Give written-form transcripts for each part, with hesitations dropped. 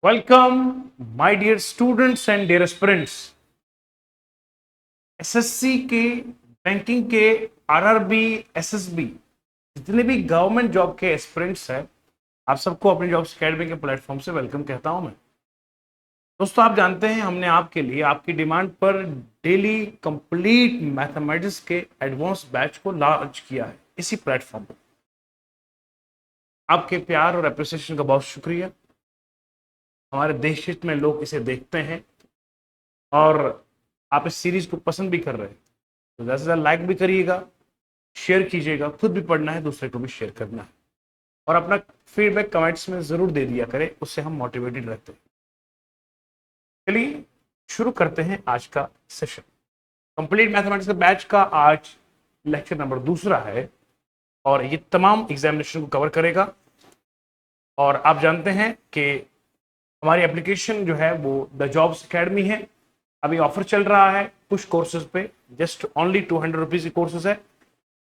Welcome my dear students and dear aspirants. SSC के, banking के, RRB, SSB, जितने भी गवर्नमेंट जॉब के एस्पिरेंट्स हैं, आप सबको अपनी जॉब्स अकेडमी के प्लेटफॉर्म से वेलकम कहता हूं मैं। दोस्तों, आप जानते हैं हमने आपके लिए आपकी डिमांड पर डेली कंप्लीट मैथमेटिक्स के एडवांस बैच को लॉन्च किया है इसी प्लेटफॉर्म पर। आपके प्यार और अप्रिसिएशन का बहुत शुक्रिया। हमारे देश हित में लोग इसे देखते हैं और आप इस सीरीज को पसंद भी कर रहे हैं, तो ज़्यादा से ज़्यादा लाइक भी करिएगा, शेयर कीजिएगा। खुद भी पढ़ना है, दूसरे को भी शेयर करना है और अपना फीडबैक कमेंट्स में ज़रूर दे दिया करें, उससे हम मोटिवेटेड रहते हैं। चलिए शुरू करते हैं आज का सेशन। कंप्लीट मैथमेटिक्स के बैच का आज लेक्चर नंबर दूसरा है और ये तमाम एग्जामिनेशन को कवर करेगा। और आप जानते हैं कि हमारी एप्लीकेशन जो है वो द जॉब्स अकेडमी है। अभी ऑफर चल रहा है कुछ कोर्सेज पे, जस्ट ओनली 200 रुपीज के कोर्सेज है।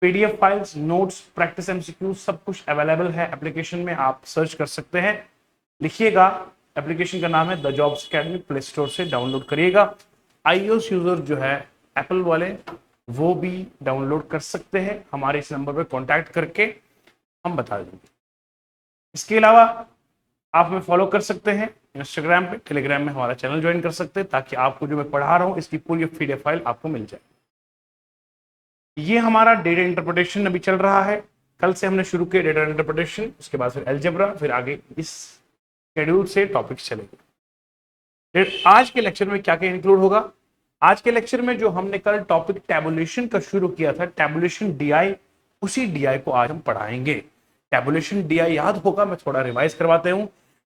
PDF files, notes, practice MCQ सब कुछ अवेलेबल है एप्लीकेशन में, आप सर्च कर सकते हैं। लिखिएगा, एप्लीकेशन का नाम है the jobs academy, play store से डाउनलोड करिएगा। आईओएस यूजर जो है एप्पल वाले, वो भी डाउनलोड कर सकते हैं, हमारे इस नंबर पर कॉन्टैक्ट करके हम बता देंगे। इसके अलावा आप हमें फॉलो कर सकते हैं इंस्टाग्राम पे, टेलीग्राम में हमारा चैनल ज्वाइन कर सकते हैं, ताकि आपको जो मैं पढ़ा रहा हूं इसकी पूरी पीडीएफ फाइल आपको मिल जाए। ये हमारा डेटा इंटरप्रिटेशन अभी चल रहा है। कल से हमने शुरू किया डेटा इंटरप्रिटेशन, उसके बाद फिर अलजेब्रा, फिर आगे इस शेड्यूल से टॉपिक्स चलेंगे। फिर आज के लेक्चर में क्या क्या इंक्लूड होगा? आज के लेक्चर में जो हमने कल टॉपिक टैबुलेशन का शुरू किया था, टैबुलेशन डीआई, उसी डीआई को आज हम पढ़ाएंगे। टैबुलेशन डीआई याद होगा, मैं थोड़ा रिवाइज करवाते हूं।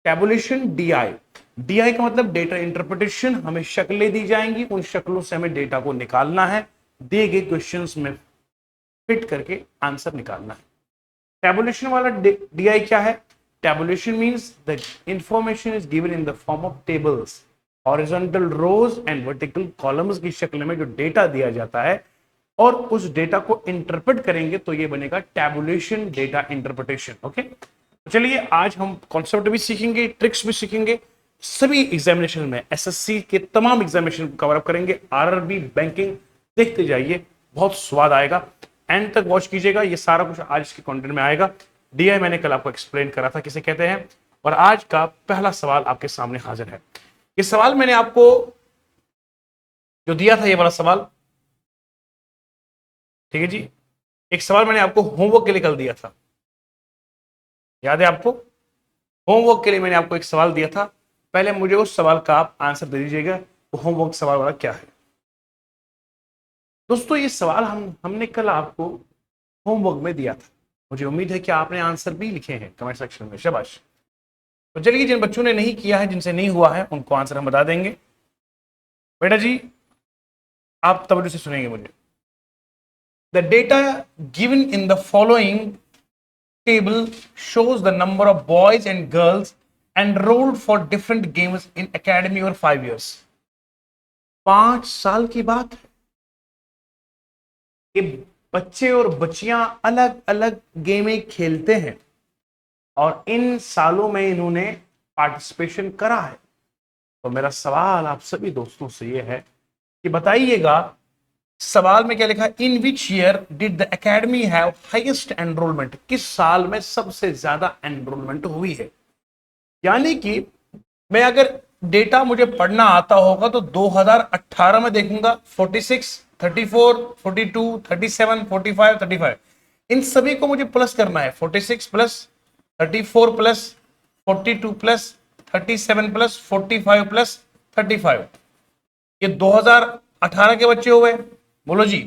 टैबुलेशन डीआई, डीआई का मतलब डेटा इंटरप्रिटेशन। हमें शक्लें दी जाएंगी, उन शक्लों से हमें डेटा को निकालना है, दिए गए क्वेश्चंस में फिट करके आंसर निकालना है। टैबुलेशन वाला डीआई क्या है? Tabulation means the information is given in the form of tables, horizontal rows and vertical columns की शक्ल में जो डेटा दिया जाता है और उस डेटा को इंटरप्रेट करेंगे, तो ये बनेगा टैबुलेशन डेटा इंटरप्रिटेशन। ओके, चलिए आज हम कॉन्सेप्ट भी सीखेंगे, ट्रिक्स भी सीखेंगे। सभी एग्जामिनेशन में एसएससी के तमाम एग्जामिनेशन को कवर अप करेंगे, आरआरबी, बैंकिंग, देखते जाइए, बहुत स्वाद आएगा। एंड तक वॉच कीजिएगा, ये सारा कुछ आज के कंटेंट में आएगा। डीआई मैंने कल आपको एक्सप्लेन करा था किसे कहते हैं, और आज का पहला सवाल आपके सामने हाजिर है। ये सवाल मैंने आपको जो दिया था, ये वाला सवाल, ठीक है जी, एक सवाल मैंने आपको होमवर्क के लिए कल दिया था, याद है आपको? होमवर्क के लिए मैंने आपको एक सवाल दिया था, पहले मुझे उस सवाल का आप आंसर दे दीजिएगा। वो होमवर्क सवाल वाला क्या है? दोस्तों, ये सवाल हमने कल आपको होमवर्क में दिया था। मुझे उम्मीद है कि आपने आंसर भी लिखे हैं कमेंट सेक्शन में, शाबाश। तो चलिए, जिन बच्चों ने नहीं किया है, जिनसे नहीं हुआ है, उनको आंसर हम बता देंगे। बेटा जी, आप तवज्जो से सुनेंगे मुझे। The data given in the following table shows the number of boys and girls enrolled for different games in academy over 5 years. 5 साल की बात है, ये बच्चे और बच्चियां अलग अलग गेमें खेलते हैं और इन सालों में इन्होंने पार्टिसिपेशन करा है। तो मेरा सवाल आप सभी दोस्तों से ये है कि बताइएगा, सवाल में क्या लिखा है? In which year did the academy have highest enrolment? किस साल में सबसे ज्यादा एनरोलमेंट हुई है? यानी कि मैं अगर डेटा मुझे पढ़ना आता होगा तो 2018 में देखूंगा, 46, 34, 42, 37, 45, 35, इन सभी को मुझे प्लस करना है। 46 plus 34 plus 42 plus 37 plus 45 plus 35, ये 2018 के बच्चे हुए। बोलो जी।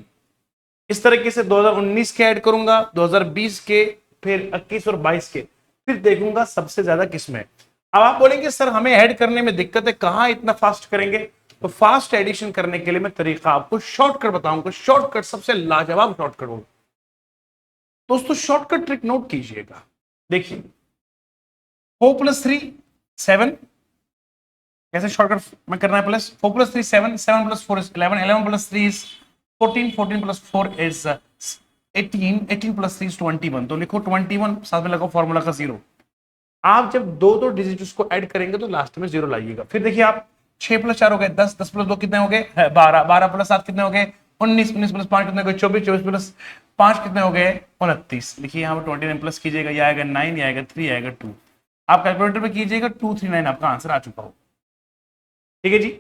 इस तरीके से 2019 के ऐड करूंगा, 2020 के, फिर 21 और 22 के, फिर देखूंगा सबसे ज्यादा किसमें। अब आप बोलेंगे सर हमें ऐड करने में दिक्कत है, कहां इतना फास्ट करेंगे? तो फास्ट एडिशन करने के लिए मैं तरीका आपको शॉर्टकट बताऊंगा। शॉर्टकट सबसे लाजवाब शॉर्टकट होगा दोस्तों। शॉर्टकट ट्रिक नोट कीजिएगा, देखिए 4 + 3 7, कैसे शॉर्टकट में करना है? Plus 4 + 3 7, 7 + 4 is 11, 11 + 3 is 14, 14 + 4 is 18, 18 + 3 is 21। तो लिखो 21, साथ में लगाओ फॉर्मूला का 0। आप जब दो दो डिजिट उसको ऐड करेंगे तो लास्ट में 0 लाइएगा। फिर देखिए आप 6 + 4 हो गए 10, 10 + 2 कितने हो गए 12, 12 + 7 कितने हो गए 19, 19 + 5 कितने हो गए 24, 24 + 5 कितने हो गए 29। लिखिए यहाँ पर 29 प्लस कीजिएगा, ये आएगा 9, ये आएगा 3, आएगा 2। आप कैलकुलेटर में कीजिएगा 239, आपका आंसर आ चुका हो। ठीक है जी,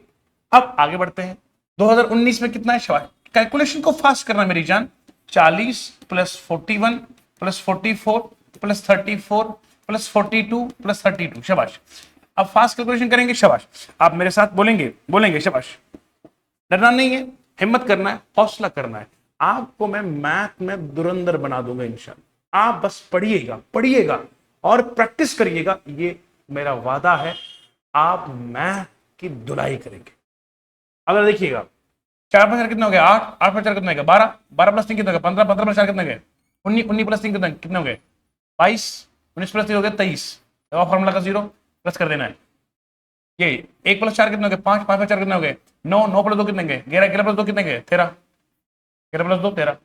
अब आगे बढ़ते हैं। 2019 में कितना है शाबाश, कैलकुलेशन को फास्ट करना मेरी जान। 40 + 41 + 44 + 34 + 42 + 32, शाबाश। अब फास्ट कैलकुलेशन करेंगे, शाबाश। आप मेरे साथ बोलेंगे, बोलेंगे शाबाश। डरना नहीं है, हिम्मत करना है, हौसला करना है। आपको मैं मैथ में धुरंधर बना दूंगा इंशाल्लाह। आप बस पढ़िएगा, पढ़िएगा और प्रैक्टिस करिएगा, ये मेरा वादा है। आप मैथ की धुलाई करेंगे। अगर देखिएगा 4 + 4 कितने हो गए 8, 8 + 4 कितने हो गए 12, 12 + 3 कितने हो गए 15, 15 + 4 कितने हो गए 19, 19 + 3 कितने हो गए 22, 19 + 3 हो गए 23। फॉर्मूला का 0 प्लस कर देना है। ये 1 + 4 कितने हो गए 5, 5 + 4 कितने हो गए 9, 9 + 2 कितने गए 11, 11 + 2 कितने गए 13, 11 + 2 13,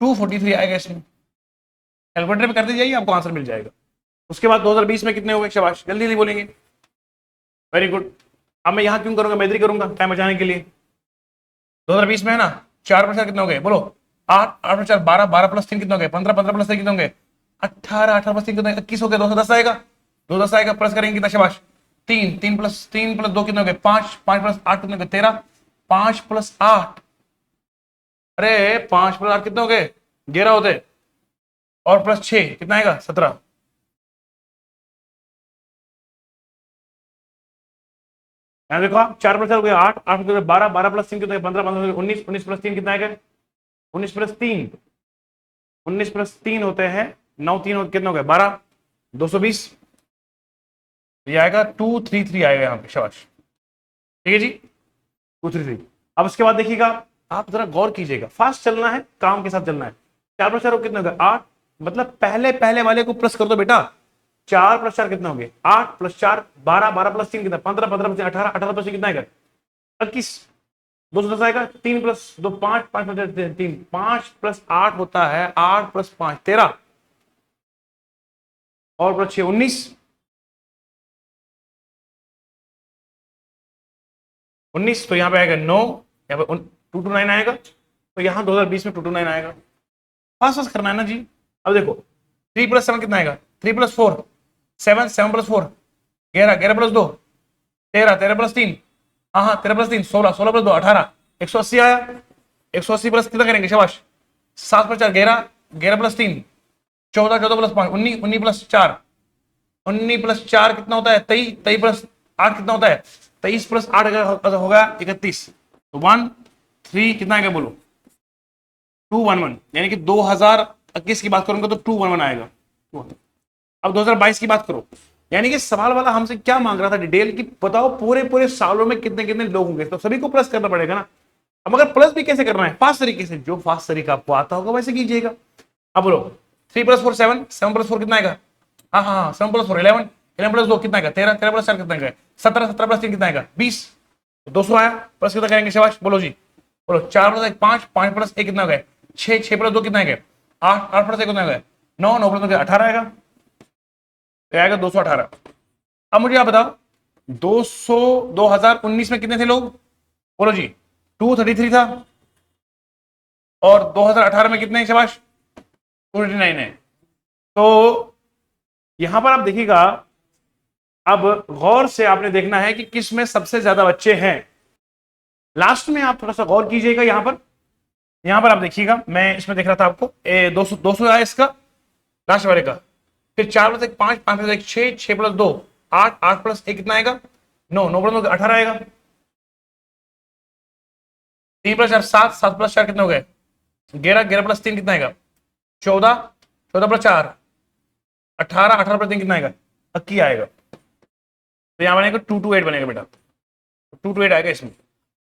243 आएगा इसमें। कैलकुलेटर पे कर दीजिए, आपको आंसर मिल जाएगा। उसके बाद 2020 में कितने हो गए, शाबाश, जल्दी जल्दी बोलेंगे। Very good. अब मैं यहां क्यों करूंगा, मैं इधर ही करूंगा टाइम बचाने के लिए। 2020 में है ना 4 + 4 कितने हो गए बोलो 8, 8 + 4 12, 12 + 3 कितने हो गए 15, 15 + 3 कितने हो गए 18, 18 + 3 कितने 21 हो गए 210 आएगा, 210 आएगा। प्लस करेंगे कितना, शाबाश 3, 3 + 2 कितने हो गए 5, 5 + 8 कितने हो गए 13, 5 + 8, अरे 5 + 8 कितने हो गए 11 होते, और प्लस 6 कितना आएगा 17। यहाँ देखो आप 4 + 4 हो गया 8, 8 हो गया 12, 12 + 3 कितने 15, 15 19, 19 + 3 कितना आएगा 19 + 3, 19 + 3 होते हैं 9, 3 कितने हो गए 12, 220। ये आएगा 233 आएगा यहाँ पे, शाबाश। ठीक है जी 233। अब उसके बाद देखिएगा, आप जरा गौर कीजिएगा, फास्ट चलना है, काम के साथ चलना है। 4 + 4 कितने हो गए 8, मतलब पहले पहले वाले को प्लस कर दो बेटा। 4 + 4 कितने हो गए 8 + 4 12, 12 + 3 कितना 15, 15 + 3 18, 18 + 3 कितना आएगा 21, 210 आएगा। 3 + 2 5, 5 + 3 5 + 8 होता है 8 + 5 13, और प्लस 6 19, 19 तो यहाँ पे आएगा 9, यहाँ पे 229 आएगा। तो यहाँ 2020 में 229 आएगा। फास्ट फास्ट करना है ना जी। अब देखो 3 + 7 कितना आएगा 3 + 4 7, 7 + 4 11, 11 + 2 13, 13 + 3 हाँ हाँ 13 + 3 16, 16 + 2 18, 180 आया। 180 प्लस कितना करेंगे, शाबाश 7 + 4 11, 11 + 3 14, 14 + 5 19, 19 + 4 19 + 4 कितना होता है 23, 23 + 8 कितना होता है 23 + 8 होगा 31। तो 1 3 कितना आएगा बोलो 211, यानी कि 2021 की बात करूंगा तो 211 आएगा। अब 2022 की बात करो, यानी कि सवाल वाला हमसे क्या मांग रहा था डिटेल की, बताओ पूरे पूरे सालों में कितने कितने लोग होंगे, तो सभी को प्लस करना पड़ेगा ना। अब अगर प्लस भी कैसे करना है, फास्ट तरीके से, जो फास्ट तरीका आपको आता होगा वैसे कीजिएगा। अब बोलो 3 + 4 7, 7 + 4 कितना आएगा, हाँ हाँ हाँ 7 + 4 11, 11 + 2 कितना आएगा 13, 13 + 4 कितना आएगा 17, 17 + 3 कितना आएगा 20, 200 आया। प्लस कितना करेंगे, शाबाश बोलो जी बोलो 4 + 1 5, 5 + 1 कितना हो गया 6, 6 + 2 कितना आएगा 8, 8 + 1 कितना आएगा 9, 9 + 2 18 आएगा, तो आएगा 218। अब मुझे आप बताओ 200 2019 में कितने थे लोग, बोलो जी 233 था, और 2018 में कितने, शाबाश 289 है। तो यहां पर आप देखिएगा, अब गौर से आपने देखना है कि किस में सबसे ज्यादा बच्चे हैं। लास्ट में आप थोड़ा सा गौर कीजिएगा, यहां पर आप देखिएगा, मैं इसमें देख रहा था आपको 200 200 आया इसका लास्ट वाले का। फिर 4 + 1 5, 5 + 1 6, 6 + 2 8, 8 + 1 कितना आएगा 9, 9 + 2 18 आएगा। 3 + 4 7, 7 + 4 कितने हो गए 11, 11 + 3 कितना आएगा 14, 14 + 4 18, 18 + 3 कितना आएगा 21 आएगा। तो यहां बनेगा 228 बनेगा बेटा, 228 आएगा इसमें।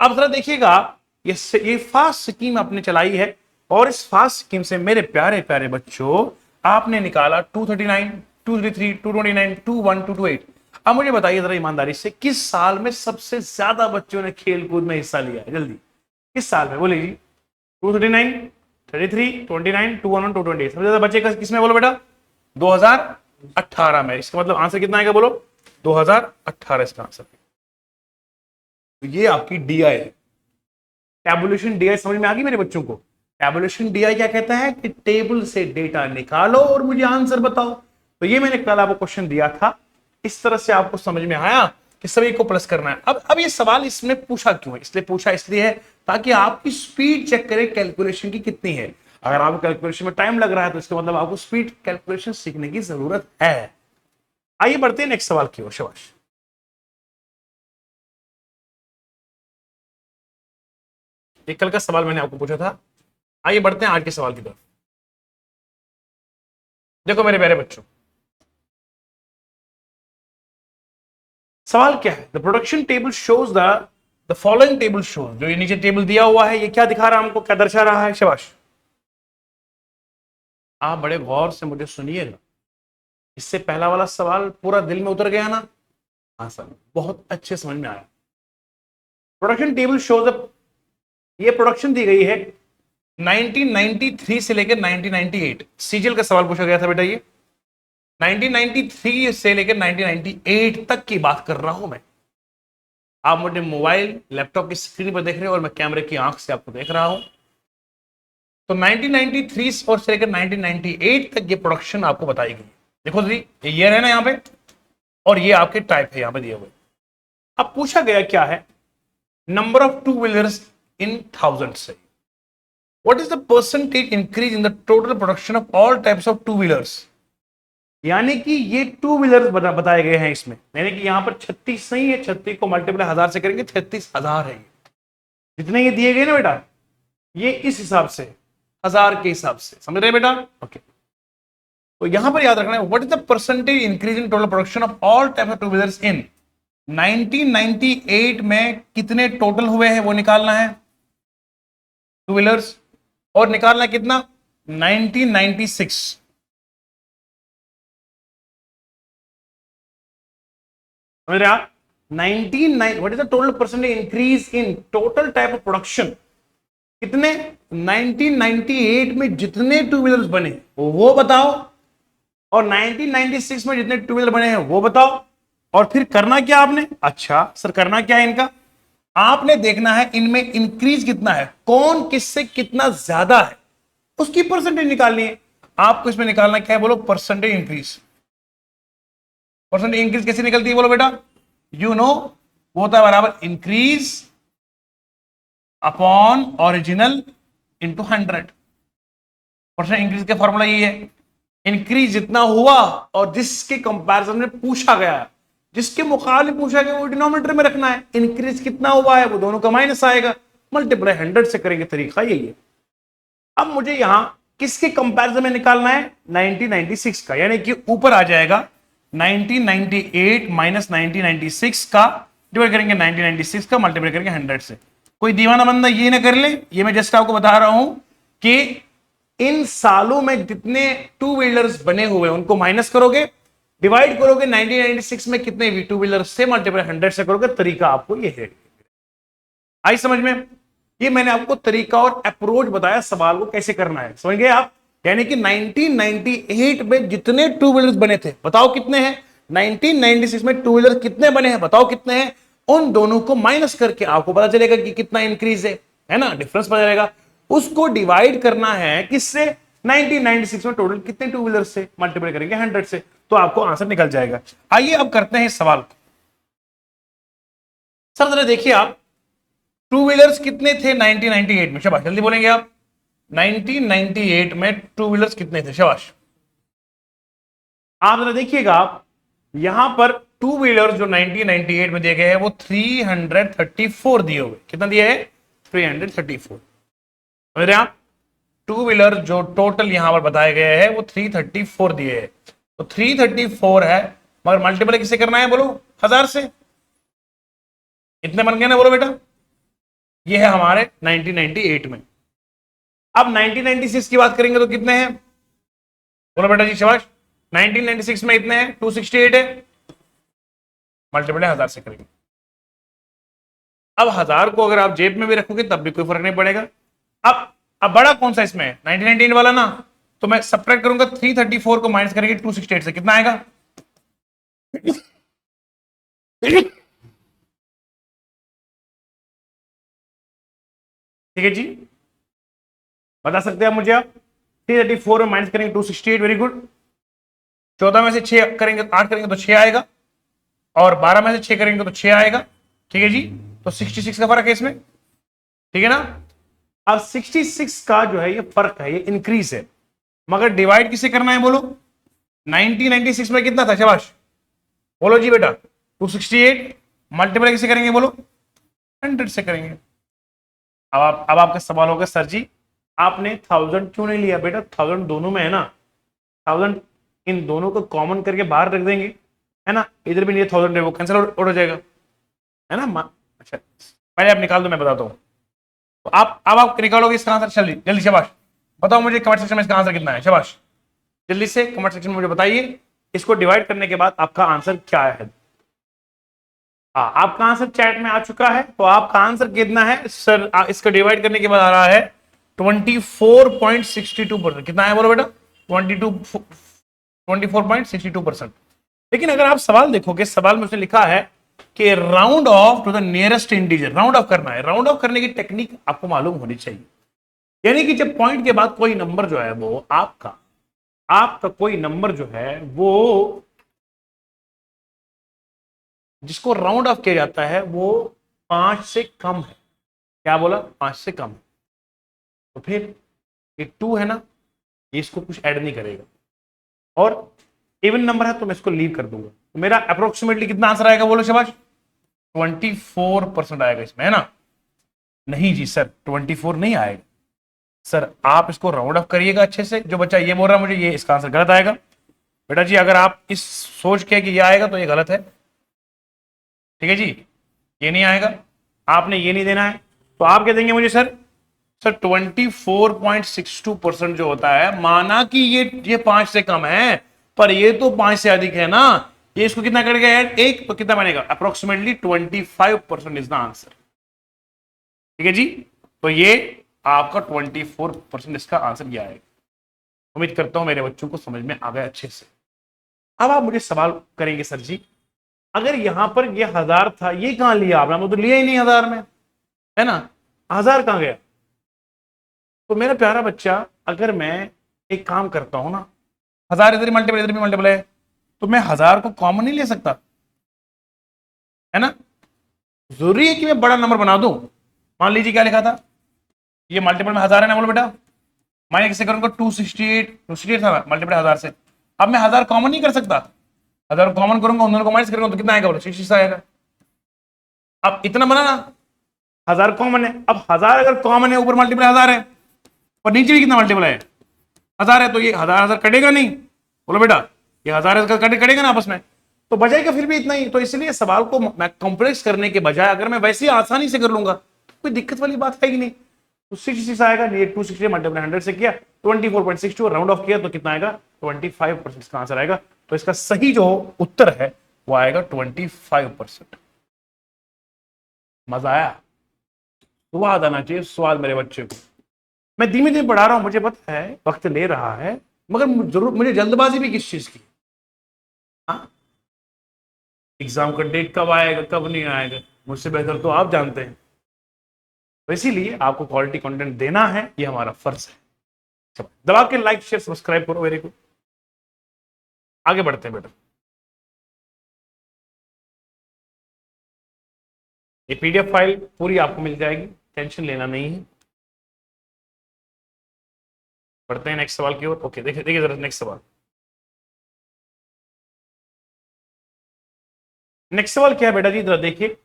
अब जरा देखिएगा, ये फास्ट स्कीम आपने चलाई है, और इस फास्ट स्कीम से मेरे प्यारे प्यारे बच्चों आपने निकाला 239, 233, 229, 21, 228। अब मुझे बताइए जरा ईमानदारी से, किस साल में सबसे ज्यादा बच्चों ने खेल कूद में हिस्सा लिया है, जल्दी किस साल में बोलिए जी। 239, 33, 29, 211, 228, सबसे ज्यादा बच्चे किसमें बोलो बेटा 2018 में। इसका मतलब आंसर कितना आएगा बोलो? 2018 इसका आंसर। तो ये आपकी डीआई है, टैबुलेशन डीआई। समझ में आ गई मेरे बच्चों को? टैबुलेशन डीआई क्या कहता है कि टेबल से डेटा निकालो और मुझे आंसर बताओ। तो ये मैंने कल आपको क्वेश्चन दिया था, इस तरह से आपको समझ में आया कि सभी को प्लस करना है। अब ये सवाल इसमें पूछा क्यों है? इसलिए पूछा इसलिए है ताकि आपकी स्पीड चेक करें कैलकुलेशन की कितनी है। अगर आपको कैलकुलेशन में टाइम लग रहा है तो इसका मतलब आपको स्पीड कैलकुलेशन सीखने की जरूरत है। आइए बढ़ते हैं नेक्स्ट सवाल की ओर। शाबाश। एक कल का सवाल मैंने आपको पूछा था। आइए बढ़ते हैं आज के सवाल की तरफ। देखो मेरे प्यारे बच्चों, सवाल क्या है? The production table shows the following table shows. जो ये नीचे टेबल दिया हुआ है ये क्या दिखा रहा है हमको, क्या दर्शा रहा है? शाबाश। आप बड़े गौर से मुझे सुनिएगा, इससे पहला वाला सवाल पूरा दिल में उतर गया ना? हाँ सर, बहुत अच्छे समझ में आया। प्रोडक्शन टेबल शोज, ये प्रोडक्शन दी गई है 1993 से लेकर 1998। सीजीएल का सवाल पूछा गया था बेटा। ये 1993 से लेकर 1998 तक की बात कर रहा हूं मैं। आप मुझे मोबाइल लैपटॉप की स्क्रीन पर देख रहे हो और मैं कैमरे की आंख से आपको देख रहा हूं। तो 1993 और से लेकर 1998 तक ये प्रोडक्शन आपको बताई गई। देखो जी, ये ईयर है ना यहाँ पे, और ये आपके टाइप है यहाँ पे दिए हुए। अब पूछा गया क्या है? Number of two wheelers in thousand से what is the percentage increase in the total production of all types of two wheelers. यानी कि ये टू व्हीलर्स बताए गए हैं इसमें, यानी कि यहां पर 36 नहीं है, 36 को मल्टीप्लाई 1000 से करेंगे 36,000 है। जितने ये दिए गए ना बेटा, ये इस हिसाब से 1000 के हिसाब से, समझ रहे बेटा? ओके। तो यहां पर याद रखना है what is the percentage increase in total production of all type of two wheelers in 1998 में कितने टोटल हुए हैं वो निकालना है टू व्हीलर्स, और निकालना कितना 1996। समझ रहे आप? 19 what is the total percentage increase in total type of production, कितने 1998 में जितने टू व्हीलर्स बने वो बताओ, और 1996 में जितने टू व्हीलर बने हैं वो बताओ। और फिर करना क्या आपने? अच्छा सर, करना क्या है इनका? आपने देखना है इनमें इंक्रीज कितना है, कौन किससे कितना ज्यादा है, उसकी परसेंटेज निकालनी है आपको। इसमें निकालना क्या है बोलो? Percentage increase. परसेंटेज इंक्रीज कैसे निकलती है बोलो बेटा? यू नो, वो होता है बराबर increase upon original into 100। Percent increase का फॉर्मूला यही है, इंक्रीज जितना हुआ और जिसके कंपैरिजन में पूछा गया, जिसके मुकाबले पूछा गया वो डिनोमिनेटर में रखना है। इंक्रीज कितना हुआ है वो दोनों का माइनस आएगा, मल्टीप्लाई 100 से करेंगे, तरीका यही है। अब मुझे यहां किसके कंपैरिजन में निकालना है? 1996 का, यानी कि ऊपर आ जाएगा 1998 माइनस 1996 का, डिवाइड करेंगे 1996 का, मल्टीप्लाई करेंगे 100 से। कोई दीवाना बंदा ये ना कर ले, ये मैं जस्ट आपको बता रहा हूं कि इन सालों में जितने टू व्हीलर्स बने हुए उनको माइनस करोगे, डिवाइड करोगे 1996 में कितने टू व्हीलर्स से, मल्टीप्लाई 100 से करोगे, तरीका आपको ये है। आई समझ में? ये मैंने आपको तरीका और अप्रोच बताया सवाल को कैसे करना है, समझ गए आप? यानी कि 1998 में जितने टू व्हीलर्स बने थे बताओ कितने हैं, 1996 में टू व्हीलर कितने बने हैं बताओ कितने हैं, उन दोनों को माइनस करके आपको पता चलेगा कि कितना इंक्रीज है ना, डिफरेंस पता चलेगा। उसको डिवाइड करना है किससे? 1996 में टोटल कितने टू व्हीलर से, मल्टीप्लाई करेंगे 100 से, तो आपको आंसर निकल जाएगा। आइए अब करते हैं इस सवाल को। सर जरा देखिए आप, टू व्हीलर्स कितने थे 1998 में? शाबाश, जल्दी बोलेंगे आप। 1998 में टू व्हीलर्स कितने थे? शाबाश। आप जरा देखिएगा, आप यहां पर टू व्हीलर जो 1998 में दिए गए हैं वो 334 दिए हुए। कितना दिए है? 334। समझ रहे आप? टू व्हीलर जो टोटल यहां पर बताए गए हैं वो 334 दिए हैं। तो 334 है, मगर मल्टीप्लाई किससे करना है बोलो? 1000 से। इतने बन गए ना बोलो बेटा? ये है हमारे 1998 में। अब 1996 की बात करेंगे तो कितने हैं बोलो बेटा जी? शाबाश। 1996 में इतने हैं 268 है, मल्टीप्लाई 1000 से करेंगे। अब 1000 को अगर आप जेब में भी रखोगे तब भी कोई फर्क नहीं पड़ेगा। अब बड़ा कौन सा इसमें है? 1998 वाला ना, तो मैं सब्ट्रैक्ट करूंगा 334 को माइनस करेंगे 268 से, कितना आएगा? ठीक है जी, बता सकते हैं आप मुझे? आप 334 में माइनस करेंगे 268, वेरी गुड। 14 में से 6 करेंगे, 8 करेंगे तो 6 आएगा, और 12 में से 6 करेंगे तो 6 आएगा। ठीक है जी, तो 66 का फर्क है इसमें, ठीक है ना? अब 66 का जो है ये फर्क है, ये इंक्रीज है, मगर डिवाइड किसे करना है बोलो? 1996 में कितना था? शाबाश, बोलो जी बेटा। 268 मल्टीप्लाई किसे करेंगे बोलो? 100 से करेंगे। अब आपका सवाल होगा सर जी आपने 1000 क्यों नहीं लिया? बेटा 1000 दोनों में है ना, 1000 इन दोनों को कॉमन करके बाहर रख देंगे, है ना? इधर भी नहीं 1000 है, वो कैंसिल आउट हो जाएगा, है ना? अच्छा पहले आप निकाल दो, मैं बताता हूँ। तो आप निकालोगे इसका आंसर, जल्दी जल्दी, शाबाश। बताओ मुझे कमेंट सेक्शन में इसका आंसर कितना है, शाबाश, जल्दी से कमेंट सेक्शन में मुझे बताइए। इसको डिवाइड करने के बाद आपका आंसर क्या है? हाँ, आपका आंसर चैट में आ चुका है। तो आपका आंसर कितना है सर? इसको डिवाइड करने के बाद आ रहा है 24.62%। कितना है बोलो बेटा? 24.62%। लेकिन अगर आप सवाल देखोगे, सवाल में उसने लिखा है कि round off to the nearest integer, round off करना है। राउंड ऑफ करने की टेक्निक आपको मालूम होनी चाहिए, यानी कि जब पॉइंट के बाद कोई नंबर जो है वो आपका कोई नंबर जो है वो जिसको राउंड ऑफ किया जाता है वो 5 से कम है। क्या बोला? 5 से कम है। तो फिर ये 2 है ना, ये इसको कुछ ऐड नहीं करेगा, और इवन नंबर है तो मैं इसको लीव कर दूंगा। तो मेरा अप्रोक्सीमेटली कितना आंसर आएगा बोलो शाबाश? 24% आएगा इसमें, है ना? नहीं जी सर, 24 नहीं आएगा सर। आप इसको राउंड ऑफ करिएगा अच्छे से। जो बच्चा ये बोल रहा है मुझे ये इसका आंसर गलत आएगा, बेटा जी अगर आप इस सोच के कि ये आएगा तो ये गलत है, ठीक है जी? ये नहीं आएगा, आपने ये नहीं देना है। तो आप क्या देंगे मुझे सर? सर 24.62% जो होता है, माना कि ये 5 से कम है, पर ये तो 5 से अधिक है ना, ये इसको कितना करेगा ऐड? 1, तो कितना बनेगा? Approximately 25% is the answer. ठीक है जी, तो ये आपका 24% इसका आंसर ये आएगा। उम्मीद करता हूं मेरे बच्चों को समझ में आ गया अच्छे से। अब आप मुझे सवाल करेंगे सर जी अगर यहां पर ये 1000 था, ये कहां लिया आपने? तो लिया ही नहीं 1000 में, है ना? 1000 कहां गया? तो मेरा प्यारा बच्चा, अगर मैं एक काम करता हूं ना, 1000 इधर मल्टीपल इधर भी मल्टीपल है, तो मैं 1000 को कॉमन नहीं ले सकता, है ना? जरूरी है कि मैं बड़ा नंबर बना दूं। मान लीजिए क्या लिखा था, ये मल्टीपल में 1000 है ना, बोलो बेटा। मैं कैसे करूंगा? 268 था मल्टीपल 1000 से। अब मैं 1000 कॉमन नहीं कर सकता, 1000 कॉमन करूंगा, उन दोनों को माइनस करूंगा तो कितना आएगा बोलो? 66 आएगा। अब इतना बना ना, 1000 कॉमन है। अब 1000 अगर कॉमन है, ऊपर मल्टीपल 1000 है, और नीचे भी कितना मल्टीपल है? 1000 है, तो ये 1000 कटेगा नहीं, बोलो बेटा। ये 1000 कटेगा ना आपस में, तो बजाएगा फिर भी इतना ही। तो इसलिए सवाल को मैं कॉम्प्लेक्स करने के बजाय अगर मैं वैसे ही आसानी से कर लूंगा तो कोई दिक्कत वाली बात है ही नहीं। तो 66 आएगा, ये 260 मल्टीपल 100 से किया, 24.62 राउंड ऑफ किया तो कितना आएगा? 25% का आंसर आएगा। तो इसका सही जो उत्तर है वो आएगा 25%। मजा आया? स्वाद आना चाहिए, स्वाद मेरे बच्चे को। मैं धीमे धीमे पढ़ा रहा हूं, मुझे पता है वक्त ले रहा है, मगर जरूर मुझे जल्दबाजी भी किस चीज की? हाँ, एग्जाम का डेट कब आएगा कब नहीं आएगा मुझसे बेहतर तो आप जानते हैं। तो इसीलिए आपको क्वालिटी कंटेंट देना है, ये हमारा फर्ज है। चलो दबा के लाइक शेयर सब्सक्राइब करो मेरे को। आगे बढ़ते हैं बेटा। ये पीडीएफ फाइल पूरी आपको मिल जाएगी, टेंशन लेना नहीं है। बढ़ते हैं नेक्स्ट सवाल की ओर। ओके, देखिए देखिए जरा नेक्स्ट सवाल। नेक्स्ट सवाल क्या है बेटा जी, जरा देखिए।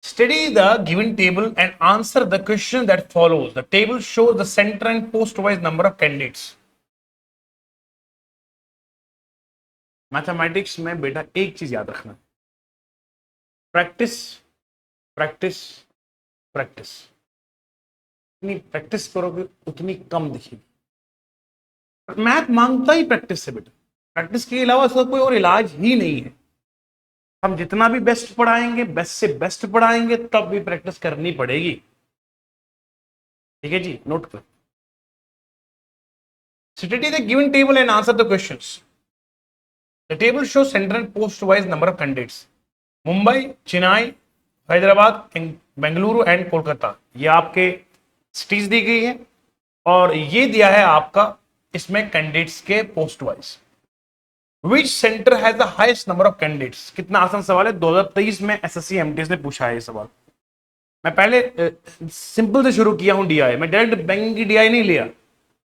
Study the given table and answer the question that follows. The table shows the center and post-wise number of candidates. Mathematics में बेटा एक चीज याद रखना, प्रैक्टिस प्रैक्टिस प्रैक्टिस। जितनी प्रैक्टिस करोगे उतनी कम दिखेगी। मैथ मांगता ही प्रैक्टिस से बेटा, प्रैक्टिस के अलावा इसका कोई और इलाज ही नहीं है। हम जितना भी बेस्ट पढ़ाएंगे, बेस्ट से बेस्ट पढ़ाएंगे, तब भी प्रैक्टिस करनी पड़ेगी। ठीक है जी, नोट कर। Study the given table and answer the questions. The table shows center and post wise number of candidates. Mumbai, Chennai, Hyderabad, Bengaluru and Kolkata, ये आपके सिटीज दी गई है और ये दिया है आपका इसमें कैंडिडेट्स के post wise. Which centre has the highest number of candidates. कितना आसान सवाल है, 2023 में एसएससी एमटीएस ने पूछा है ये सवाल। मैं पहले सिंपल से शुरू किया हूं डीआई, मैं डायरेक्ट बैंकिंग की डीआई नहीं लिया,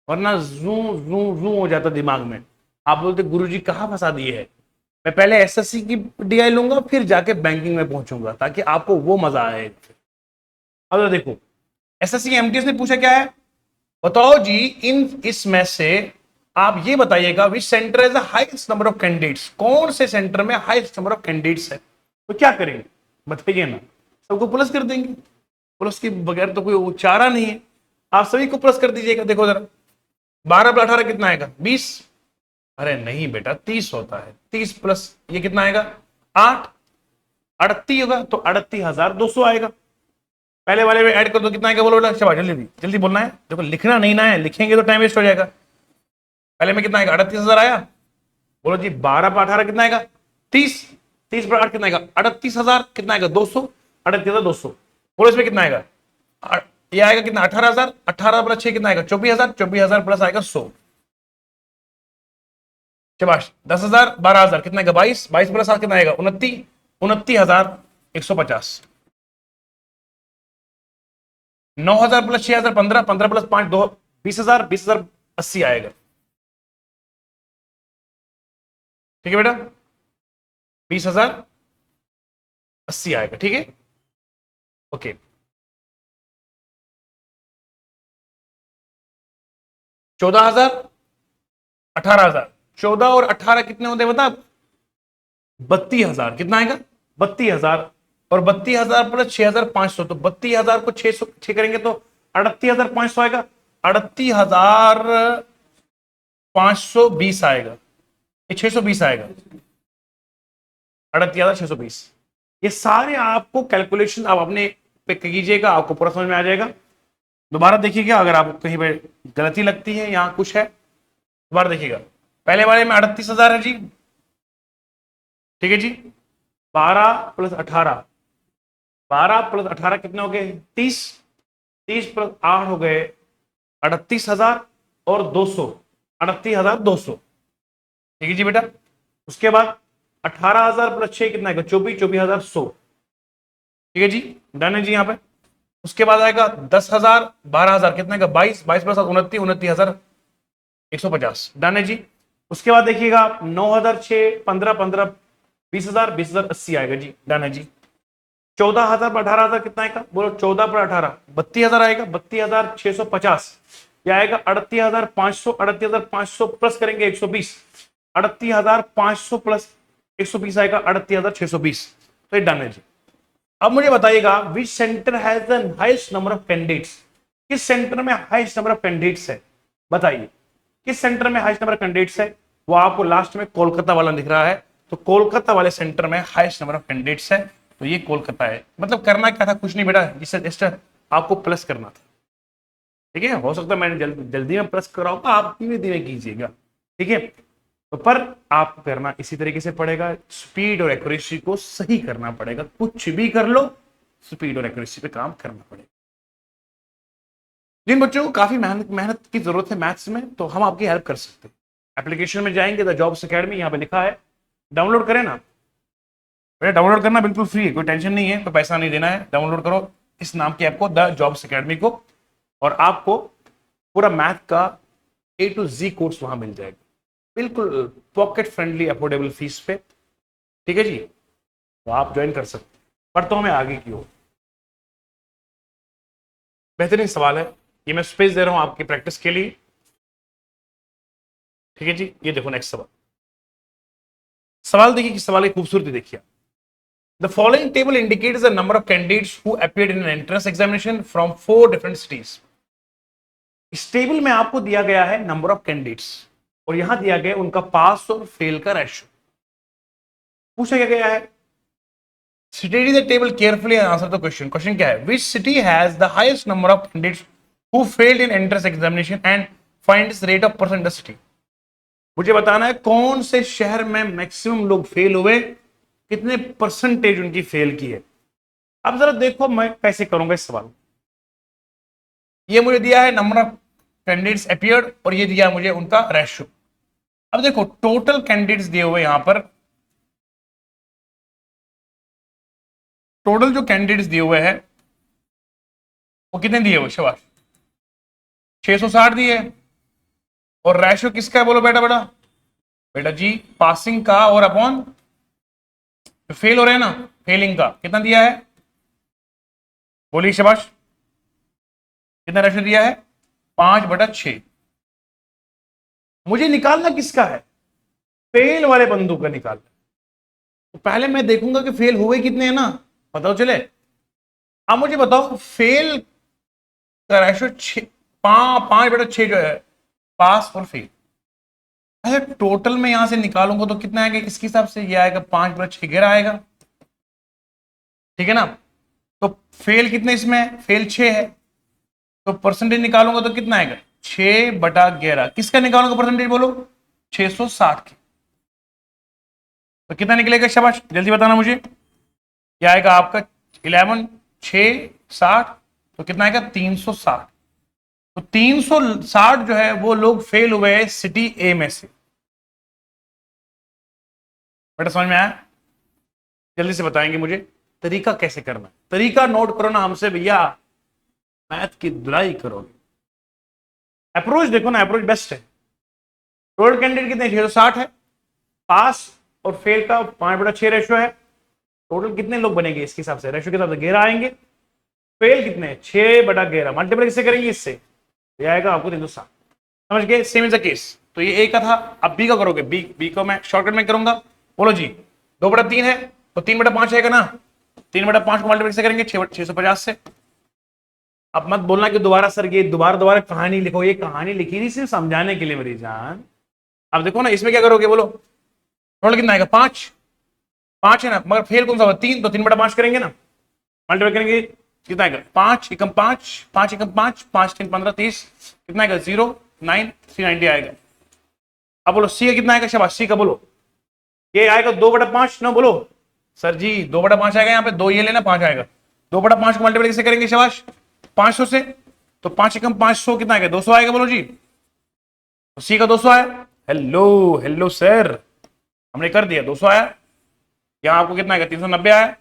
वरना जू जू जू हो जाता दिमाग में। आप बोलते गुरुजी कहाँ फंसा दिए है। मैं पहले एसएससी की डीआई लूंगा फिर जाके बैंकिंग में पहुंचूंगा ताकि आपको वो मजा आए। अब देखो एसएससी एमटीएस ने पूछा क्या है, बताओ जी इन इसमें से आप ये बताइएगा विच centre is the highest number of candidates. कौन से सेंटर में हाईएस्ट नंबर ऑफ कैंडिडेट्स है, तो क्या करेंगे बताइए ना। सबको प्लस कर देंगे, प्लस के बगैर तो कोई चारा नहीं है। आप सभी को प्लस कर दीजिएगा। देखो जरा 12 प्लस 18 कितना आएगा 20। अरे नहीं बेटा 30 होता है, 30 प्लस ये कितना आएगा 8, 38 होगा तो 38,200 आएगा। पहले वाले में ऐड कर दो कितना आएगा बोलो बेटा, शाबाश जल्दी जल्दी बोलना है। देखो लिखना नहीं ना है, लिखेंगे तो टाइम वेस्ट हो जाएगा। पहले में कितना आएगा 38,000 आया, बोलो जी 12 पर 18 कितना आएगा 30, 30 पर 8 कितना आएगा 38,000, कितना आएगा 200, 38,200। बोलो इसमें कितना आएगा, ये आएगा कितना 18,000, 18 प्लस 6 कितना आएगा 24,000, 24,000 प्लस आएगा 100। शाबाश 10,000, 12,000 कितना आएगा 22, 22 प्लस 7 कितना आएगा 29, 29,150। 9,000 प्लस 6,000 15, 15 प्लस 5 2, 20,000, 20,080 आएगा। ठीक है बेटा 20,080 आएगा। ठीक है ओके। 14,000, 18,000, 14 और 18 कितने होते हैं बता, 32,000 कितना आएगा 32,000 और 32,000 प्लस 6,500 तो 32,000 को 6 करेंगे तो 38,500 आएगा, 38,520 आएगा, ये 620 आएगा, 38,620। ये सारे आपको कैलकुलेशन आप अपने पे कीजिएगा, आपको पूरा समझ में आ जाएगा। दोबारा देखिएगा अगर आपको कहीं पर गलती लगती है, यहां कुछ है दोबारा देखिएगा। पहले वाले में 38,000 है जी, ठीक है जी। 12 प्लस 18, 12 प्लस 18 कितने हो गए 30, 30 प्लस 8 हो गए 38,000 और 200, 38,200। ठीक है जी बेटा। उसके बाद 18,000 प्लस 6 कितना आएगा 24, 24,100। ठीक है जी डन है जी यहाँ पे। उसके बाद आएगा 10,000, 12,000 कितना आएगा 22, 22 प्लस 29, 29,150 डन है जी। उसके बाद देखिएगा 9,000, 6, 15, 15, 20,000, 20,080 आएगा जी डन है जी। 14,000 पर 18,000 कितना आएगा बोलो, 14 पर 18 32,000 आएगा, 32,650। यह आएगा 38,500, 38,500 प्लस करेंगे 120, 38,500 प्लस 120 आएगा 38,620। तो ये डन है जी। अब मुझे बताइएगा विच centre has the highest number of candidates. किस सेंटर में हाईएस्ट नंबर ऑफ कैंडिडेट्स है बताइए, किस सेंटर में हाईएस्ट नंबर ऑफ कैंडिडेट्स है। वो आपको लास्ट में कोलकाता वाला दिख रहा है, तो कोलकाता वाले सेंटर में हाईएस्ट नंबर ऑफ कैंडिडेट्स है, तो ये कोलकाता है। मतलब करना क्या था, कुछ नहीं बेटा, जिससे जस्ट आपको प्लस करना था। ठीक है, हो सकता है मैंने जल्दी में प्लस कराऊंगा, आप धीमे धीमे कीजिएगा। ठीक है, तो पर आप करना इसी तरीके से पड़ेगा, स्पीड और एक्यूरेसी को सही करना पड़ेगा। कुछ भी कर लो स्पीड और एक्यूरेसी पे काम करना पड़ेगा। जिन बच्चों को काफी मेहनत की जरूरत है मैथ्स में, तो हम आपकी हेल्प कर सकते हैं। एप्लीकेशन में जाएंगे द जॉब्स अकेडमी, यहाँ पे लिखा है डाउनलोड करें ना बेटा, डाउनलोड करना बिल्कुल फ्री है, कोई टेंशन नहीं है, कोई पैसा नहीं देना है। डाउनलोड करो इस नाम की ऐप को, द जॉब्स अकेडमी को, और आपको पूरा मैथ का A to Z कोर्स वहां मिल जाएगा, बिल्कुल पॉकेट फ्रेंडली अफोर्डेबल फीस पे। ठीक है जी, तो आप ज्वाइन कर सकते हैं। पर तो हमें आगे की ओर बेहतरीन सवाल है, ये मैं स्पेस दे रहा हूं आपकी प्रैक्टिस के लिए। ठीक है जी, ये देखो नेक्स्ट सवाल। सवाल देखिए कि सवाल की खूबसूरती देखिए। The following table indicates the number of candidates who appeared in an entrance examination from 4 different cities. इस टेबल में आपको दिया गया है नंबर ऑफ कैंडिडेट्स और यहां दिया गया उनका पास और फेल का रेशियो। पूछा गया है study the table carefully and answer the question. Question क्या है, which city has the highest number of candidates who failed in entrance examination and finds rate of percent in the city. मुझे बताना है कौन से शहर में मैक्सिमम लोग फेल हुए, कितने परसेंटेज उनकी फेल की है। अब जरा देखो मैं कैसे करूंगा इस सवाल। ये मुझे दिया है नंबर ऑफ कैंडिडेट्स अपीयर्ड और ये दिया मुझे उनका रेशियो। अब देखो टोटल कैंडिडेट्स दिए हुए यहां पर, टोटल जो कैंडिडेट्स दिए हुए हैं वो कितने दिए हुए शाबाश 660 दिए। और रेशियो किसका है बोलो बेटा बेटा बेटा जी पासिंग का और अपॉन फेल हो रहे हैं ना फेलिंग का कितना दिया है बोलिए शाबाश कितना रेशियो दिया है 5/6। मुझे निकालना किसका है फेल वाले बंदू का निकालना। तो पहले मैं देखूंगा कि फेल हुए कितने हैं ना पता चले। अब मुझे बताओ फेल का रेशियो 5/6 जो है पास और फेल। अच्छा टोटल में यहां से निकालूंगा तो कितना आएगा इसके हिसाब से ये आएगा 5/6 11 आएगा ठीक है ना। तो फेल कितने इसमें फेल 6 है तो परसेंटेज निकालूंगा तो कितना आएगा 6/11। किसका निकालूंगा परसेंटेज बोलो 660 की। तो कितना निकलेगा शाबाश जल्दी बताना मुझे। क्या आएगा आपका 11 6 60 तो कितना आएगा 360। तो 360 जो है वो लोग फेल हुए हैं सिटी ए में से। बेटा समझ में आया जल्दी से बताएंगे मुझे तरीका कैसे करना। तरीका नोट करो ना हमसे भैया मैथ की धुलाई करोगे। अप्रोच देखो ना अप्रोच बेस्ट है। टोटल कैंडिडेट कितने 660 है पास और फेल का 5/6 रेशियो है। टोटल कितने लोग बनेंगे इसके हिसाब से रेशियो के हिसाब से 11 आएंगे। फेल कितने 6/11 मल्टीप्लाई किससे करेंगे इससे ये आएगा आपको 360। समझ गए सेम इज द केस। तो ये ए का था अब बी का करोगे बी को मैं शॉर्टकट में करूंगा। बोलो जी 2/3 है तो 3/5 आएगा ना 3/5 को मल्टीप्लाई से करेंगे 650 से। अब मत बोलना कि दोबारा सर ये दोबारा कहानी लिखो। ये कहानी लिखी थी सिर्फ समझाने के लिए मेरी जान। अब देखो ना इसमें क्या करोगे बोलो टोटल कितना आएगा 5 है ना मगर फेल कौन सा होगा 3 तो 3/5 करेंगे ना मल्टीप्लाई करेंगे कितना आएगा 5 एकम 5 5 एकम 5 5 3 15 30 कितना आएगा 0 9 390 आएगा। अब बोलो सी का कितना आएगा शाबाश सी का बोलो ये आएगा 2/5 ना बोलो सर जी 2/5 आएगा यहाँ पे 2 ये लेना 5 आएगा 2/5 को मल्टीप्लाई कैसे करेंगे शाबाश 500 से। तो 5 एकम 500 कितना आएगा 200 आएगा बोलो जी। तो सी का 200 आया। हेलो हेलो सर हमने कर दिया 200 आया। यहां आपको कितना आएगा 390 आया।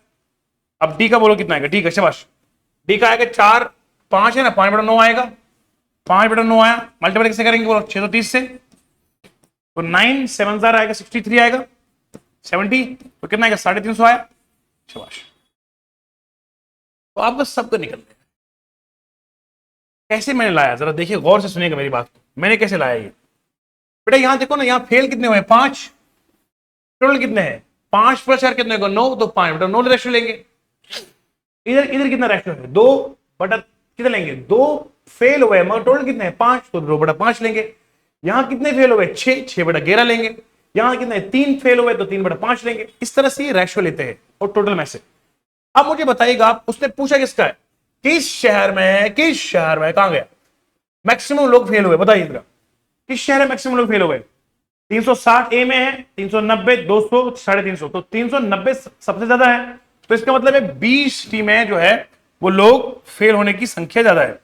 अब डी का बोलो कितना आएगा डी का शाबाश डी का आएगा 4 5 है ना 5/9 आएगा 5/9 आया मल्टीप्लाई कैसे करेंगे बोलो 630 से। तो 9 7 आएगा 63 आएगा 70 तो कितना आएगा 350 आया शाबाश। तो आपका सबका निकल गया। कैसे मैंने लाया जरा देखिए गौर से सुनिएगा मेरी बात मैंने कैसे लाया ये बेटा यहां देखो ना यहां फेल कितने हुए 5 टोटल कितने हैं 5+4 कितने होगा 9 तो 5/9 रेशियो लेंगे। इधर इधर कितना रेशियो है 2 बटा कितना लेंगे 2 फेल हुए मगर टोटल कितने हैं 5 तो 2/5 लेंगे। यहां कितने फेल हुए 6 लेंगे। यहां कितने 3 फेल हुए तो 3/5 लेंगे। इस तरह से रेशियो लेते हैं और टोटल में से। अब मुझे बताइएगा आप उसने पूछा किसका है किस शहर में कहां गया मैक्सिमम लोग फेल हुए बताइए जरा किस शहर में मैक्सिमम लोग फेल हुए 360 ए में है 390 200 350 तो 390 सबसे ज्यादा है। तो इसका मतलब है 20 सिटी में जो है वो लोग फेल होने की संख्या ज्यादा है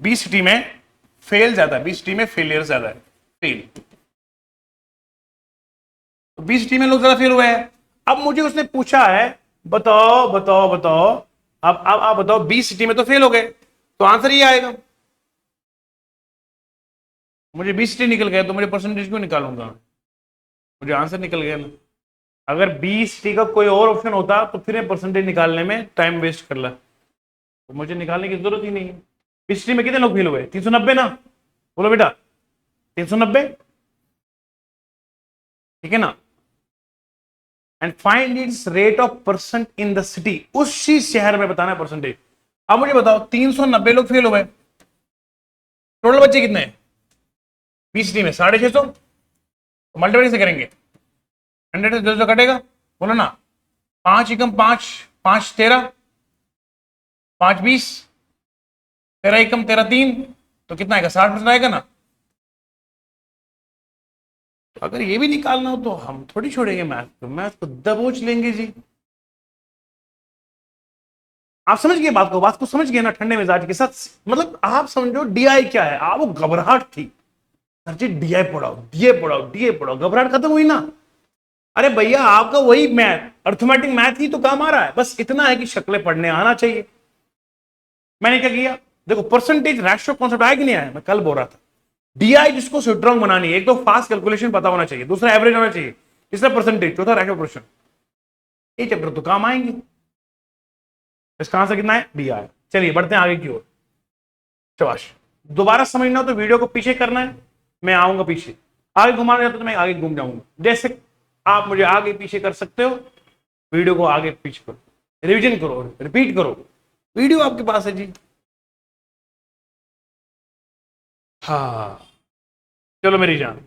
20 सिटी में फेल ज्यादा है 20 सिटी में फेलियर ज्यादा है फेल। तो 20 सिटी में लोग ज्यादा फेल हुए हैं। अब मुझे उसने पूछा है बताओ बताओ बताओ अब आप बताओ 20 सिटी में तो फेल हो गए तो आंसर ये आएगा। मुझे 20 सिटी निकल गए तो मुझे परसेंटेज क्यों निकालूंगा मुझे आंसर निकल गया ना। अगर 20 सिटी का कोई और ऑप्शन होता तो फिर परसेंटेज निकालने में टाइम वेस्ट कर ला तो मुझे निकालने की जरूरत ही नहीं है। 20 सिटी में कितने लोग फेल हुए 390 ना बोलो बेटा 390 ठीक है ना। And find its rate of percent in the city उसी शहर में बताना है परसेंटेज। अब मुझे बताओ 390 लोग फेल हुए टोटल बच्चे कितने हैं 20 सिटी में 650 मल्टीप्लाई से करेंगे 100 से 200 कटेगा बोलो ना 5 एकम 5 5 13 5 20 13 एकम 13 3 तो कितना आएगा, 60% आएगा ना। तो अगर ये भी निकालना हो तो हम थोड़ी छोड़ेंगे मैथ को दबोच लेंगे जी। आप समझ गए बात को समझ गए ना, ठंडे मिजाज के साथ। मतलब आप समझो डीआई क्या है, आप वो घबराहट थी, सर जी डीआई पढ़ाओ, डीए पढ़ाओ, घबराहट खत्म हुई ना। अरे भैया आपका वही मैथ, अर्थमेटिक मैथ ही तो काम आ रहा है, बस इतना है कि शक्लें पढ़ने आना चाहिए। मैंने क्या किया, देखो परसेंटेज रेशियो कॉन्सेप्ट आया कि नहीं आया, मैं कल बोल रहा था। डीआई जिसको स्ट्रॉन्ग बनानी है, एक तो फास्ट कैलकुलेशन पता होना चाहिए, दूसरा एवरेज होना चाहिए, तीसरा परसेंटेज, चौथा रेशियो प्रोपोर्शन। ये चैप्टर तो काम आएंगे। इसका आंसर कितना है, डीआई। चलिए बढ़ते हैं आगे की ओर। शाबाश। दोबारा समझना हो तो वीडियो को पीछे करना है, मैं आऊंगा पीछे, आगे घुमाना चाहता तो मैं आगे घूम जाऊंगा। जैसे आप मुझे आगे पीछे कर सकते हो, वीडियो को आगे पीछे करो, रिवीजन करो, रिपीट करो, वीडियो आपके पास है जी। हाँ चलो मेरी जान,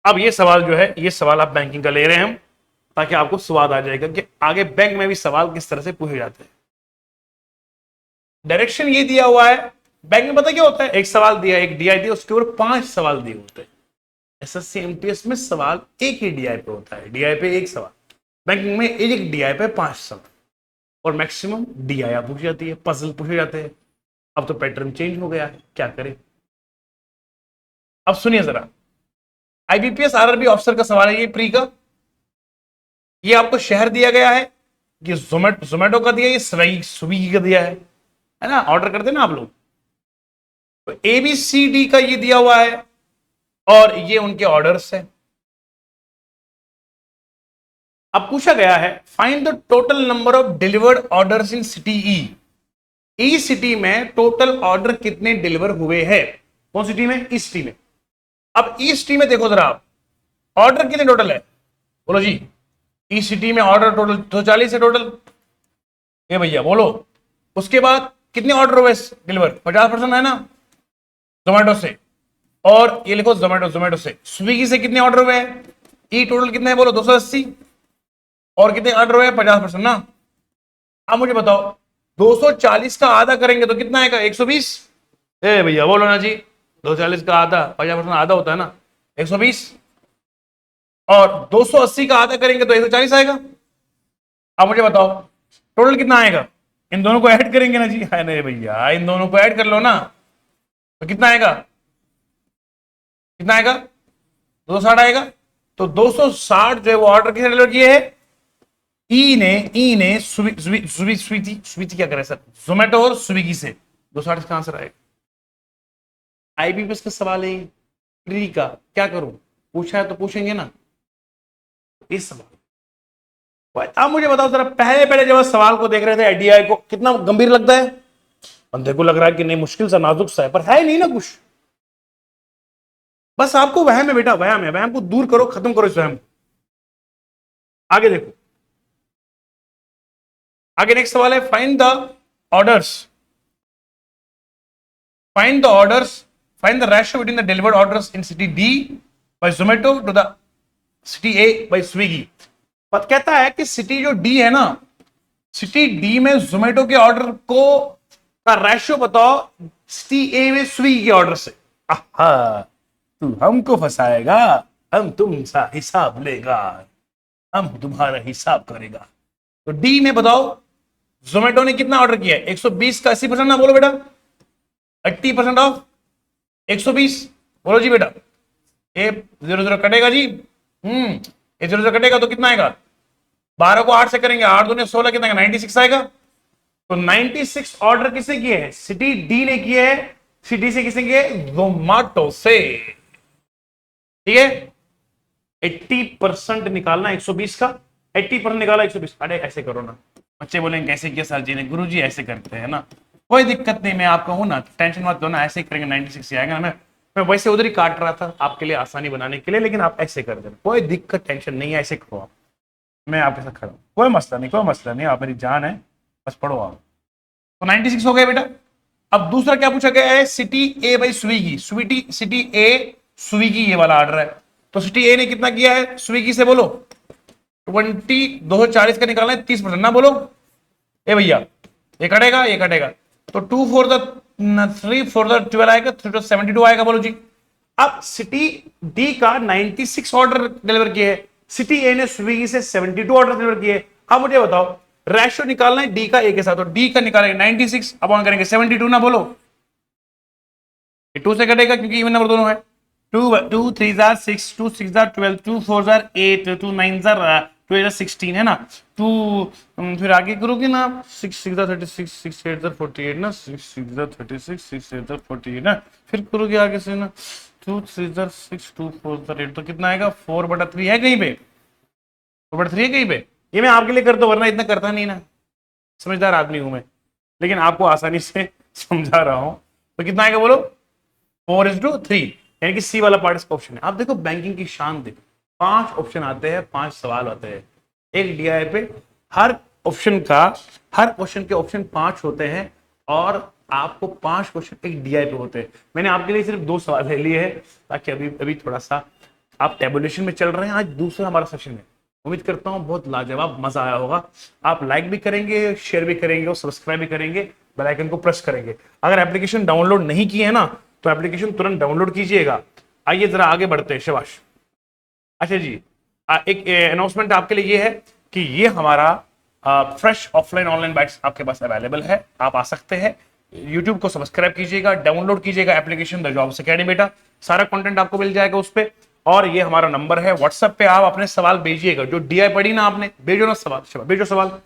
अब ये सवाल जो है, ये सवाल आप बैंकिंग का ले रहे हैं हम, ताकि आपको स्वाद आ जाएगा कि आगे बैंक में भी सवाल किस तरह से पूछे जाते हैं। डायरेक्शन ये दिया हुआ है, बैंक में पता क्या होता है, एक सवाल दिया, एक डीआई दिया, उसके ऊपर 5 सवाल दिए होते हैं। एसएससी एमटीएस में सवाल एक ही डीआई पे होता है, डीआई पे एक सवाल। बैंकिंग में एक डीआई पे 5 सवाल, और मैक्सिमम डीआई पूछी जाती है, पजल पूछे जाते हैं। अब तो पैटर्न चेंज हो गया है, क्या करें। अब सुनिए जरा, आईबीपीएस आरआरबी ऑफिसर का सवाल है ये प्री का। ये आपको शहर दिया गया है, ये जोमेटो का दिया, ये स्विगी का दिया है ना, ऑर्डर करते ना आप लोग। तो एबीसीडी का ये दिया हुआ है, और ये उनके ऑर्डर्स है। अब पूछा गया है find the total number of delivered orders in city E city में टोटल ऑर्डर कितने डिलीवर हुए हैं। कौन सिटी में, ई सिटी में। अब ई सिटी में देखो जरा आप, ऑर्डर कितने टोटल है, बोलो जी। ई सिटी में ऑर्डर टोटल 240 है टोटल, ये भैया बोलो। उसके बाद कितने ऑर्डर हुए डिलीवर, 50% है ना जोमेटो से, और ये लिखो जोमेटो से। स्विगी से कितने ऑर्डर हुए हैं, ई टोटल कितने है बोलो, 280, और कितने ऑर्डर हुए 50% ना। अब मुझे बताओ 240 का आधा करेंगे तो कितना आएगा, 120। ए भैया बोलो ना जी, 240 का आधा, 50% आधा होता है ना, 120, और 280 का आधा करेंगे तो 140 आएगा। अब मुझे बताओ टोटल कितना आएगा, इन दोनों को ऐड करेंगे ना जी, है नहीं भैया, इन दोनों को ऐड कर लो ना, तो कितना आएगा, कितना आएगा, 260 आएगा। तो 260 जो है वो ऑर्डर किसने डिलीवर किए हैं, ई ने स्विगी क्या करे सर, जोमेटो और स्विगी से। 260 का आंसर आएगा। आईबीपीएस का सवाल है प्री का, क्या करूं, पूछा है तो पूछेंगे ना इस सवाल। आप मुझे बताओ जरा, पहले जब सवाल को देख रहे थे आईडीआई को, कितना गंभीर लगता है, बंदे को लग रहा है कि नहीं मुश्किल सा नाजुक सा है, पर है नहीं ना कुछ। बस आपको वहम है बेटा, वहम है, वहम को दूर करो, खत्म करो इस वहम को। आगे देखो, आगे नेक्स्ट सवाल है find the orders, find the orders, find the ratio between the delivered orders in city D by Zomato to the city A by Swiggy. पता कहता है कि सिटी जो डी है ना, सिटी डी में जोमेटो के ऑर्डर को का रेशियो बताओ सिटी ए में स्विगी के ऑर्डर से। तू हमको फंसाएगा, हम तुमसा हिसाब लेगा, हम तुम्हारा हिसाब करेगा। तो डी में बताओ जोमेटो ने कितना ऑर्डर किया है, 120 का 80% ना, बोलो बेटा 80% ऑफ 120, बोलो जी बेटा। ये 0 कटेगा जी, ये 0 कटेगा तो कितना आएगा, 12 को 8 से करेंगे, 8 दूने 16, कितना आएगा, 96 आएगा। तो 96 ऑर्डर किसने किए हैं, सिटी डी ने किए हैं। सिटी से किसने किए, जोमेटो से, ठीक है। 80% निकालना 120 का, 80% निकाला 120। अरे ऐसे करो ना, बच्चे बोलेंगे कैसे किया सर जी ने, गुरुजी ऐसे करते हैं ना, कोई दिक्कत नहीं, मैं आपका हूं ना, टेंशन मत लो ना, ऐसे ही करेंगे 96 आएगा ना। मैं वैसे उधर ही काट रहा था आपके लिए आसानी बनाने के लिए, लेकिन आप ऐसे कर देना, कोई दिक्कत टेंशन नहीं है, ऐसे करो आप, मैं आपके साथ खड़ा हूं, कोई मसला नहीं, कोई मसला नहीं, आप मेरी जान है, बस पढ़ो आप। तो 96 हो गए बेटा। अब दूसरा क्या पूछा गया है, city A by Swiggy, city A Swiggy, ये वाला ऑर्डर है। तो सिटी ए ने कितना किया है स्विगी से, बोलो 240 का निकालना है 30% ना, बोलो ए भैया, ये कटेगा ये कटेगा, तो 2 4 3 4 12 आएगा, 3 तो 72 आएगा। बोलो जी। अब सिटी डी का 96 ऑर्डर डिलीवर किए है, सिटी ए ने स्विगी से 72 ऑर्डर डिलीवर किए। अब मुझे बताओ रेशियो निकालना है डी का ए के साथ, तो डी का निकालेंगे 96 अपॉन करेंगे 72 ना। बोलो 2 से कटेगा क्योंकि इवन नंबर दोनों है। 2 3 जार 6, 2 6 जार 12, 2 4 जार 8, 2 9 जार 2 16 है ना। 2 फिर आगे करोगे ना, 6 6 जार 36, 6 8 जार 48 ना, 6 6 जार 36, 6 8 जार 48 ना। फिर करोगे आगे से ना 2 3 जार 6, 2 4 जार 8, तो कितना आएगा 4/3 है कहीं पे, 4/3 है कहीं पे। ये मैं आपके लिए करता हूं वरना इतना करता नहीं ना, समझदार आदमी हूं मैं, लेकिन आपको आसानी से समझा रहा हूं। तो कितना आएगा बोलो 4:3, यानी कि सी वाला पार्ट इसका ऑप्शन है। आप देखो बैंकिंग की शान देखो, 5 ऑप्शन आते हैं, 5 सवाल आते हैं एक डीआई पे। हर ऑप्शन के ऑप्शन 5 होते हैं और आपको 5 क्वेश्चन एक डीआई पे होते हैं। मैंने आपके लिए सिर्फ 2 सवाल ले लिए हैं ताकि अभी थोड़ा सा आप टेबुलेशन में चल रहे हैं। आज दूसरा हमारा सेशन है, उम्मीद करता हूं बहुत लाजवाब मजा आया होगा। आप लाइक भी करेंगे, शेयर भी करेंगे और सब्सक्राइब भी करेंगे, बेल आइकन को प्रेस करेंगे। अगर एप्लीकेशन डाउनलोड नहीं किए है ना तो एप्लीकेशन तुरंत डाउनलोड कीजिएगा। आइए जरा आगे बढ़ते हैं, शाबाश। अच्छा जी, एक अनाउंसमेंट आपके लिए ये है कि ये हमारा फ्रेश ऑफलाइन ऑनलाइन बैच आपके पास अवेलेबल है, आप आ सकते हैं। यूट्यूब को सब्सक्राइब कीजिएगा, डाउनलोड कीजिएगा एप्लीकेशन द जॉब्स अकेडमी बेटा, सारा कंटेंट आपको मिल जाएगा उस पर। और ये हमारा नंबर है, व्हाट्सएप पे आप अपने सवाल भेजिएगा, जो डीआई पढ़ी ना आपने, भेजो ना सवाल, भेजो सवाल।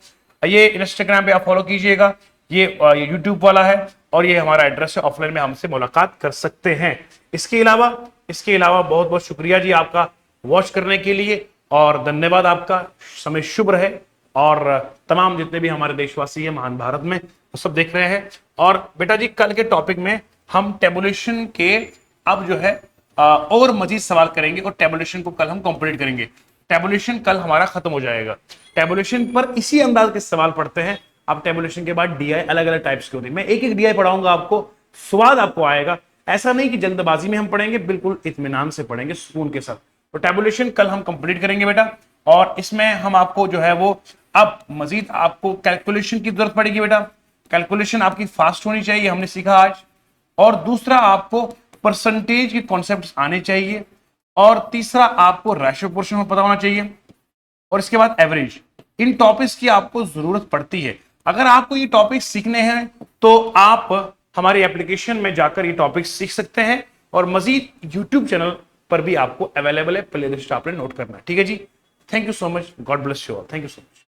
ये इंस्टाग्राम पे आप फॉलो कीजिएगा, ये यूट्यूब वाला है, और ये हमारा एड्रेस है, ऑफलाइन में हमसे मुलाकात कर सकते हैं। इसके अलावा बहुत बहुत शुक्रिया जी आपका वॉच करने के लिए, और धन्यवाद आपका। समय शुभ रहे, और तमाम जितने भी हमारे देशवासी हैं महान भारत में वो सब देख रहे हैं। और बेटा जी कल के टॉपिक में हम टेबुलेशन के अब जो है और मजीद सवाल करेंगे, और टेबुलेशन को कल हम कंप्लीट करेंगे। टेबुलेशन कल हमारा खत्म हो जाएगा। टेबुलेशन पर इसी अंदाज के सवाल पढ़ते हैं। अब टेबुलेशन के बाद डीआई अलग अलग टाइप्स की होती है, मैं एक एक डीआई पढ़ाऊंगा आपको, स्वाद आपको आएगा। ऐसा नहीं कि जल्दबाजी में हम पढ़ेंगे, बिल्कुल इत्मीनान से पढ़ेंगे, सुकून के साथ। तो टेबुलेशन कल हम कंप्लीट करेंगे बेटा, और इसमें हम आपको जो है वो अब मजीद आपको कैलकुलेशन की जरूरत पड़ेगी बेटा। कैलकुलेशन आपकी फास्ट होनी चाहिए, हमने सीखा आज। और दूसरा आपको परसेंटेज के कॉन्सेप्ट्स आने चाहिए, और तीसरा आपको रेशियो पोर्शन में पता होना चाहिए, और इसके बाद एवरेज। इन टॉपिक्स की आपको जरूरत पड़ती है। अगर आपको ये टॉपिक सीखने हैं तो आप हमारी एप्लीकेशन में जाकर ये टॉपिक सीख सकते हैं, और मजीद यूट्यूब चैनल पर भी आपको अवेलेबल है, प्ले लिस्ट आपने नोट करना है। ठीक है जी, thank you so much, God bless you all, thank you so much.